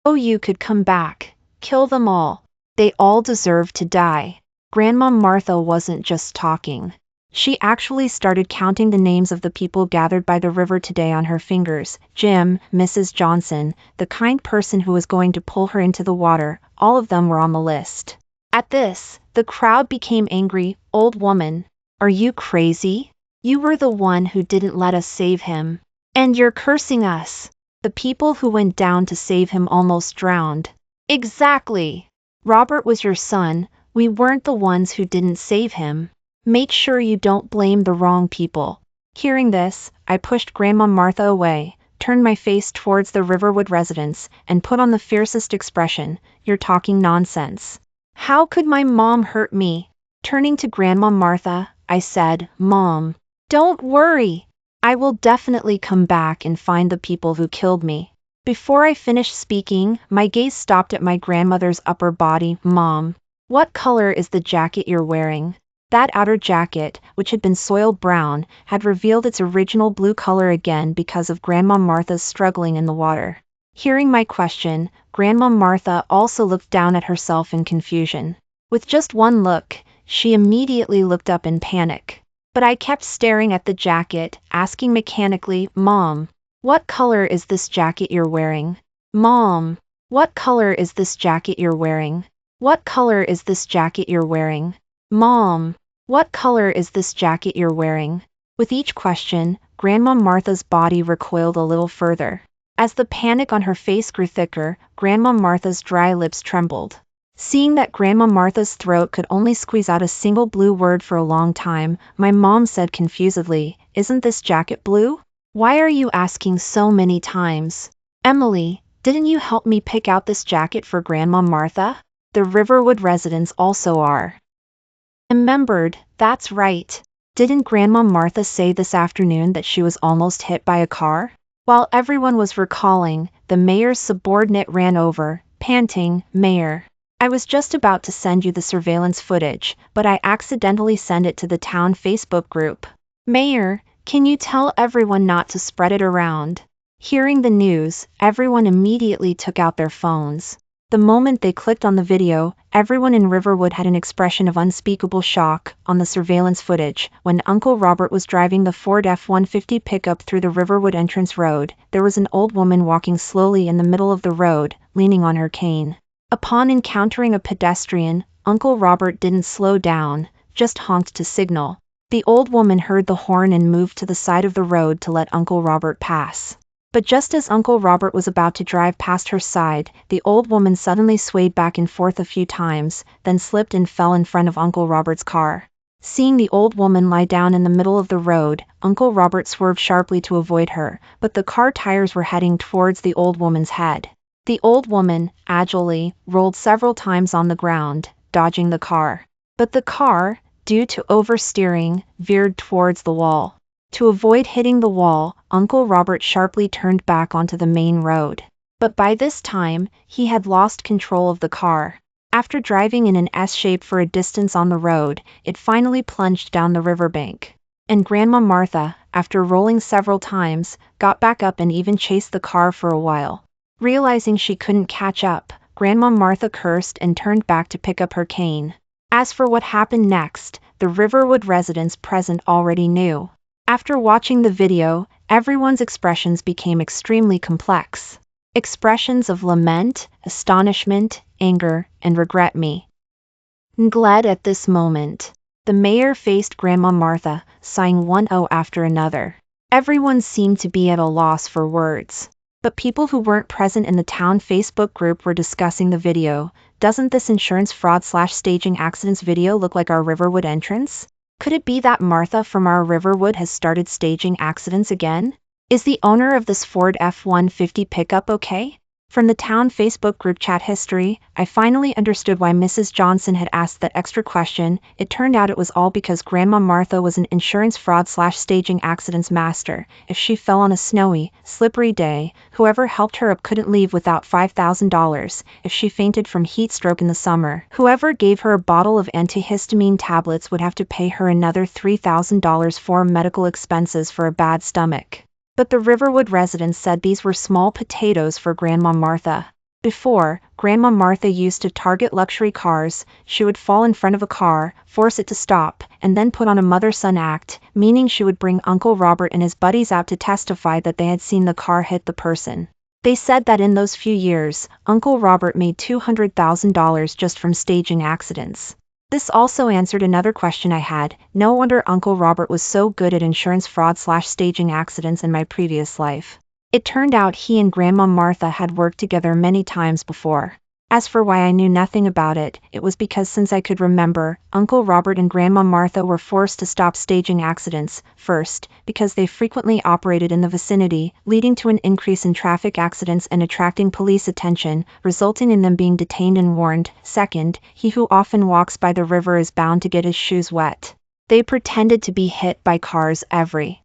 you could come back, kill them all. They all deserve to die." Grandma Martha wasn't just talking. She actually started counting the names of the people gathered by the river today on her fingers. Jim, Mrs. Johnson, the kind person who was going to pull her into the water, all of them were on the list. At this, the crowd became angry. "Old woman, are you crazy? You were the one who didn't let us save him. And you're cursing us. The people who went down to save him almost drowned." "Exactly. Robert was your son. We weren't the ones who didn't save him. Make sure you don't blame the wrong people." Hearing this, I pushed Grandma Martha away, turned my face towards the Riverwood residents, and put on the fiercest expression. "You're talking nonsense. How could my mom hurt me?" Turning to Grandma Martha, I said, "Mom, don't worry. I will definitely come back and find the people who killed me." Before I finished speaking, my gaze stopped at my grandmother's upper body. "Mom, what color is the jacket you're wearing?" That outer jacket, which had been soiled brown, had revealed its original blue color again because of Grandma Martha's struggling in the water. Hearing my question, Grandma Martha also looked down at herself in confusion. With just one look, she immediately looked up in panic. But I kept staring at the jacket, asking mechanically, "Mom, what color is this jacket you're wearing? Mom, what color is this jacket you're wearing? What color is this jacket you're wearing? Mom, what color is this jacket you're wearing?" With each question, Grandma Martha's body recoiled a little further. As the panic on her face grew thicker, Grandma Martha's dry lips trembled. Seeing that Grandma Martha's throat could only squeeze out a single blue word for a long time, my mom said confusedly, "Isn't this jacket blue? Why are you asking so many times? Emily, didn't you help me pick out this jacket for Grandma Martha? The Riverwood residents also are." Remembered, that's right. Didn't Grandma Martha say this afternoon that she was almost hit by a car? While everyone was recalling, the mayor's subordinate ran over, panting, "Mayor, I was just about to send you the surveillance footage, but I accidentally sent it to the town Facebook group. Mayor, can you tell everyone not to spread it around? Hearing the news, everyone immediately took out their phones. The moment they clicked on the video, everyone in Riverwood had an expression of unspeakable shock. On the surveillance footage, when Uncle Robert was driving the Ford F-150 pickup through the Riverwood entrance road, there was an old woman walking slowly in the middle of the road, leaning on her cane. Upon encountering a pedestrian, Uncle Robert didn't slow down, just honked to signal. The old woman heard the horn and moved to the side of the road to let Uncle Robert pass. But just as Uncle Robert was about to drive past her side, the old woman suddenly swayed back and forth a few times, then slipped and fell in front of Uncle Robert's car. Seeing the old woman lie down in the middle of the road, Uncle Robert swerved sharply to avoid her, but the car tires were heading towards the old woman's head. The old woman, agilely, rolled several times on the ground, dodging the car. But the car, due to oversteering, veered towards the wall. To avoid hitting the wall, Uncle Robert sharply turned back onto the main road. But by this time, he had lost control of the car. After driving in an S-shape for a distance on the road, it finally plunged down the riverbank. And Grandma Martha, after rolling several times, got back up and even chased the car for a while. Realizing she couldn't catch up, Grandma Martha cursed and turned back to pick up her cane. As for what happened next, the Riverwood residents present already knew. After watching the video, everyone's expressions became extremely complex. Expressions of lament, astonishment, anger, and regret. Glad at this moment. The mayor faced Grandma Martha, sighing one "oh" after another. Everyone seemed to be at a loss for words. But people who weren't present in the town Facebook group were discussing the video. Doesn't this insurance fraud/staging accidents video look like our Riverwood entrance? Could it be that Martha from our Riverwood has started staging accidents again? Is the owner of this Ford F-150 pickup okay? From the town Facebook group chat history, I finally understood why Mrs. Johnson had asked that extra question. It turned out it was all because Grandma Martha was an insurance fraud/staging accidents master. If she fell on a snowy, slippery day, whoever helped her up couldn't leave without $5,000. If she fainted from heat stroke in the summer, whoever gave her a bottle of antihistamine tablets would have to pay her another $3,000 for medical expenses for a bad stomach. But the Riverwood residents said these were small potatoes for Grandma Martha. Before, Grandma Martha used to target luxury cars. She would fall in front of a car, force it to stop, and then put on a mother-son act, meaning she would bring Uncle Robert and his buddies out to testify that they had seen the car hit the person. They said that in those few years, Uncle Robert made $200,000 just from staging accidents. This also answered another question I had. No wonder Uncle Robert was so good at insurance fraud/staging accidents in my previous life. It turned out he and Grandma Martha had worked together many times before. As for why I knew nothing about it, it was because since I could remember, Uncle Robert and Grandma Martha were forced to stop staging accidents. First, because they frequently operated in the vicinity, leading to an increase in traffic accidents and attracting police attention, resulting in them being detained and warned. Second, he who often walks by the river is bound to get his shoes wet. They pretended to be hit by cars every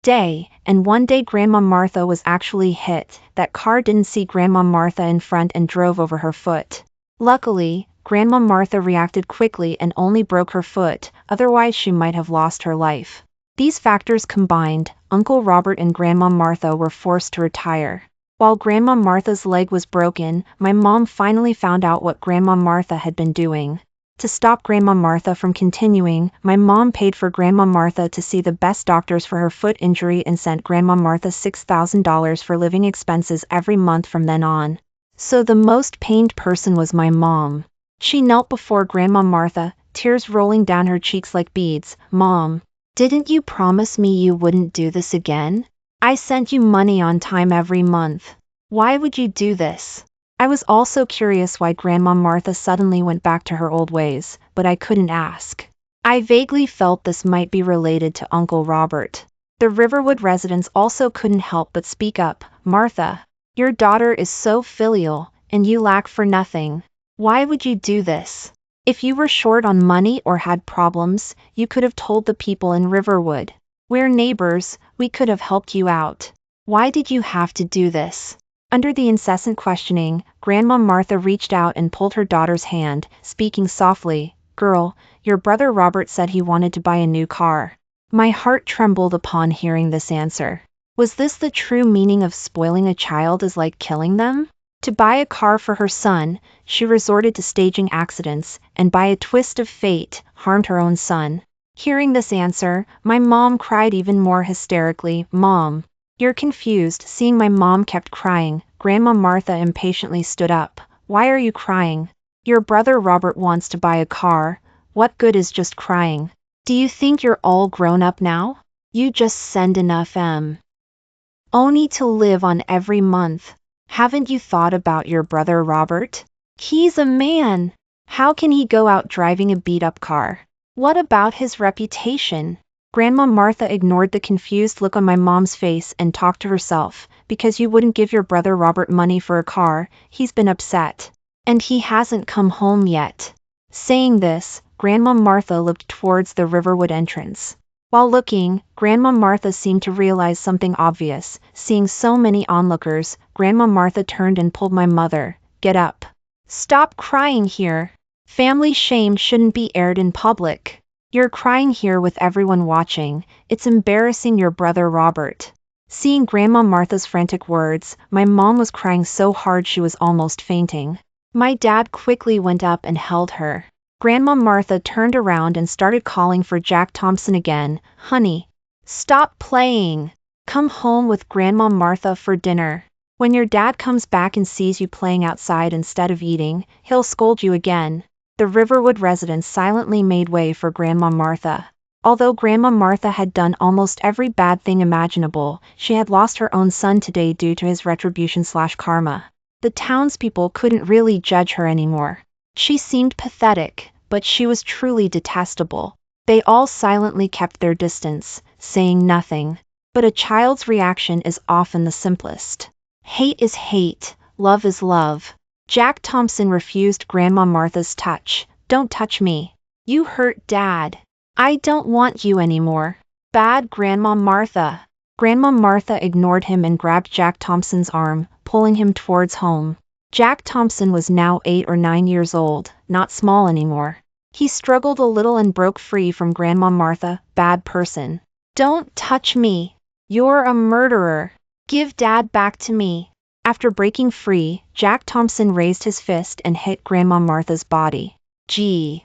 day, and one day Grandma Martha was actually hit. That car didn't see Grandma Martha in front and drove over her foot. Luckily, Grandma Martha reacted quickly and only broke her foot, otherwise she might have lost her life. These factors combined, Uncle Robert and Grandma Martha were forced to retire. While Grandma Martha's leg was broken, my mom finally found out what Grandma Martha had been doing. To stop Grandma Martha from continuing, my mom paid for Grandma Martha to see the best doctors for her foot injury and sent Grandma Martha $6,000 for living expenses every month from then on. So the most pained person was my mom. She knelt before Grandma Martha, tears rolling down her cheeks like beads. "Mom, didn't you promise me you wouldn't do this again? I sent you money on time every month. Why would you do this?" I was also curious why Grandma Martha suddenly went back to her old ways, but I couldn't ask. I vaguely felt this might be related to Uncle Robert. The Riverwood residents also couldn't help but speak up. "Martha, your daughter is so filial, and you lack for nothing. Why would you do this? If you were short on money or had problems, you could have told the people in Riverwood. We're neighbors, we could have helped you out. Why did you have to do this?" Under the incessant questioning, Grandma Martha reached out and pulled her daughter's hand, speaking softly. "Girl, your brother Robert said he wanted to buy a new car." My heart trembled upon hearing this answer. Was this the true meaning of spoiling a child is like killing them? To buy a car for her son, she resorted to staging accidents, and by a twist of fate, harmed her own son. Hearing this answer, my mom cried even more hysterically. Mom, you're confused. Seeing my mom kept crying, Grandma Martha impatiently stood up. Why are you crying? Your brother Robert wants to buy a car. What good is just crying? Do you think you're all grown up now? You just send enough money to live on every month. Haven't you thought about your brother Robert? He's a man. How can he go out driving a beat-up car? What about his reputation? Grandma Martha ignored the confused look on my mom's face and talked to herself. Because you wouldn't give your brother Robert money for a car, he's been upset. And he hasn't come home yet. Saying this, Grandma Martha looked towards the Riverwood entrance. While looking, Grandma Martha seemed to realize something obvious. Seeing so many onlookers, Grandma Martha turned and pulled my mother. Get up. Stop crying here. Family shame shouldn't be aired in public. You're crying here with everyone watching. It's embarrassing your brother Robert. Seeing Grandma Martha's frantic words, my mom was crying so hard she was almost fainting. My dad quickly went up and held her. Grandma Martha turned around and started calling for Jack Thompson again. Honey, stop playing. Come home with Grandma Martha for dinner. When your dad comes back and sees you playing outside instead of eating, he'll scold you again. The Riverwood residents silently made way for Grandma Martha. Although Grandma Martha had done almost every bad thing imaginable, she had lost her own son today due to his retribution/karma. The townspeople couldn't really judge her anymore. She seemed pathetic, but she was truly detestable. They all silently kept their distance, saying nothing. But a child's reaction is often the simplest. Hate is hate, love is love. Jack Thompson refused Grandma Martha's touch. Don't touch me. You hurt Dad. I don't want you anymore. Bad Grandma Martha. Grandma Martha ignored him and grabbed Jack Thompson's arm, pulling him towards home. Jack Thompson was now 8 or 9 years old, not small anymore. He struggled a little and broke free from Grandma Martha. Bad person. Don't touch me. You're a murderer. Give Dad back to me. After breaking free, Jack Thompson raised his fist and hit Grandma Martha's body. Gee.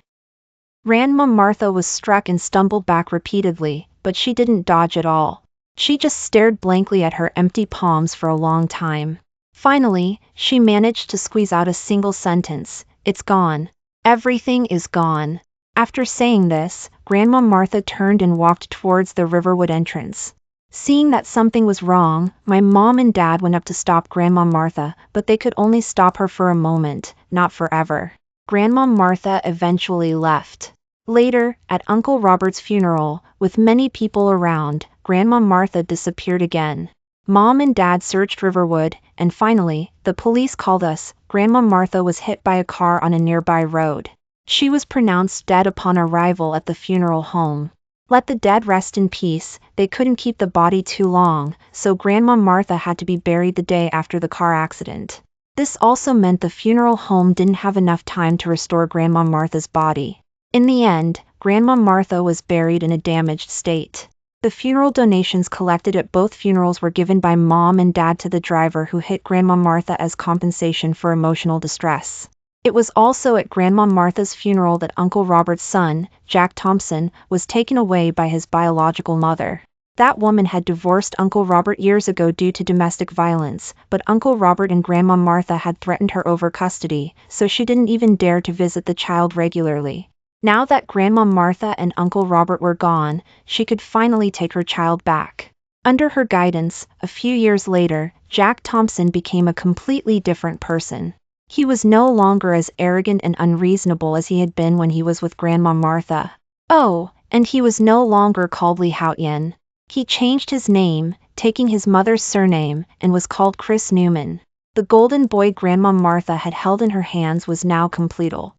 Grandma Martha was struck and stumbled back repeatedly, but she didn't dodge at all. She just stared blankly at her empty palms for a long time. Finally, she managed to squeeze out a single sentence. It's gone. Everything is gone. After saying this, Grandma Martha turned and walked towards the Riverwood entrance. Seeing that something was wrong, my mom and dad went up to stop Grandma Martha, but they could only stop her for a moment, not forever. Grandma Martha eventually left. Later, at Uncle Robert's funeral, with many people around, Grandma Martha disappeared again. Mom and Dad searched Riverwood, and finally, the police called us. Grandma Martha was hit by a car on a nearby road. She was pronounced dead upon arrival at the funeral home. Let the dead rest in peace. They couldn't keep the body too long, so Grandma Martha had to be buried the day after the car accident. This also meant the funeral home didn't have enough time to restore Grandma Martha's body. In the end, Grandma Martha was buried in a damaged state. The funeral donations collected at both funerals were given by Mom and Dad to the driver who hit Grandma Martha as compensation for emotional distress. It was also at Grandma Martha's funeral that Uncle Robert's son, Jack Thompson, was taken away by his biological mother. That woman had divorced Uncle Robert years ago due to domestic violence, but Uncle Robert and Grandma Martha had threatened her over custody, so she didn't even dare to visit the child regularly. Now that Grandma Martha and Uncle Robert were gone, she could finally take her child back. Under her guidance, a few years later, Jack Thompson became a completely different person. He was no longer as arrogant and unreasonable as he had been when he was with Grandma Martha. Oh, and he was no longer called Lee Houtyen. He changed his name, taking his mother's surname, and was called Chris Newman. The golden boy Grandma Martha had held in her hands was now completal.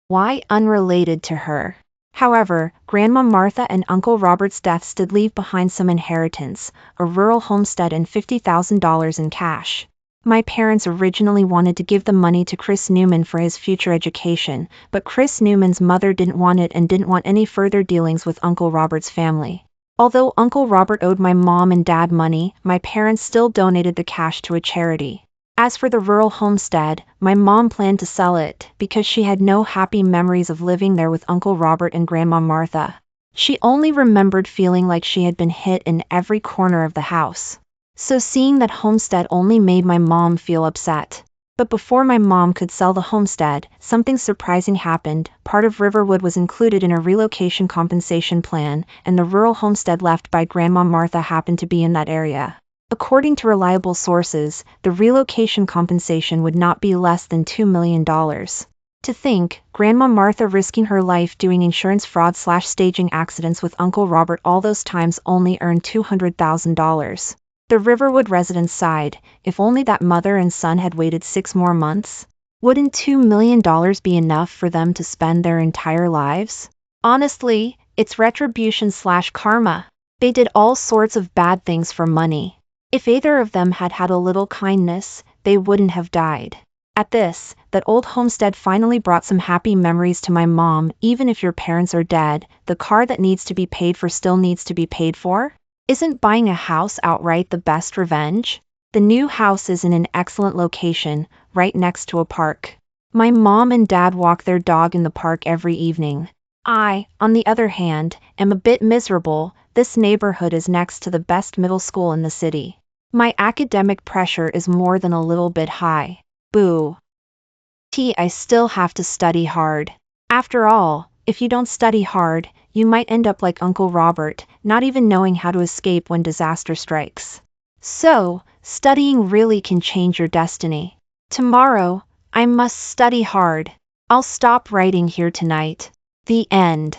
Why unrelated to her? However, Grandma Martha and Uncle Robert's deaths did leave behind some inheritance, a rural homestead and $50,000 in cash. My parents originally wanted to give the money to Chris Newman for his future education, but Chris Newman's mother didn't want it and didn't want any further dealings with Uncle Robert's family. Although Uncle Robert owed my mom and dad money, my parents still donated the cash to a charity. As for the rural homestead, my mom planned to sell it because she had no happy memories of living there with Uncle Robert and Grandma Martha. She only remembered feeling like she had been hit in every corner of the house. So seeing that homestead only made my mom feel upset. But before my mom could sell the homestead, something surprising happened. Part of Riverwood was included in a relocation compensation plan, and the rural homestead left by Grandma Martha happened to be in that area. According to reliable sources, the relocation compensation would not be less than $2 million. To think, Grandma Martha risking her life doing insurance fraud/staging accidents with Uncle Robert all those times only earned $200,000. The Riverwood residents sighed. If only that mother and son had waited 6 more months. Wouldn't $2 million be enough for them to spend their entire lives? Honestly, it's retribution/karma. They did all sorts of bad things for money. If either of them had had a little kindness, they wouldn't have died. At this, that old homestead finally brought some happy memories to my mom. Even if your parents are dead, the car that needs to be paid for still needs to be paid for. Isn't buying a house outright the best revenge? The new house is in an excellent location, right next to a park. My mom and dad walk their dog in the park every evening. I, on the other hand, am a bit miserable. This neighborhood is next to the best middle school in the city. My academic pressure is more than a little bit high. Boo. I still have to study hard. After all, if you don't study hard, you might end up like Uncle Robert, not even knowing how to escape when disaster strikes. So, studying really can change your destiny. Tomorrow, I must study hard. I'll stop writing here tonight. The end.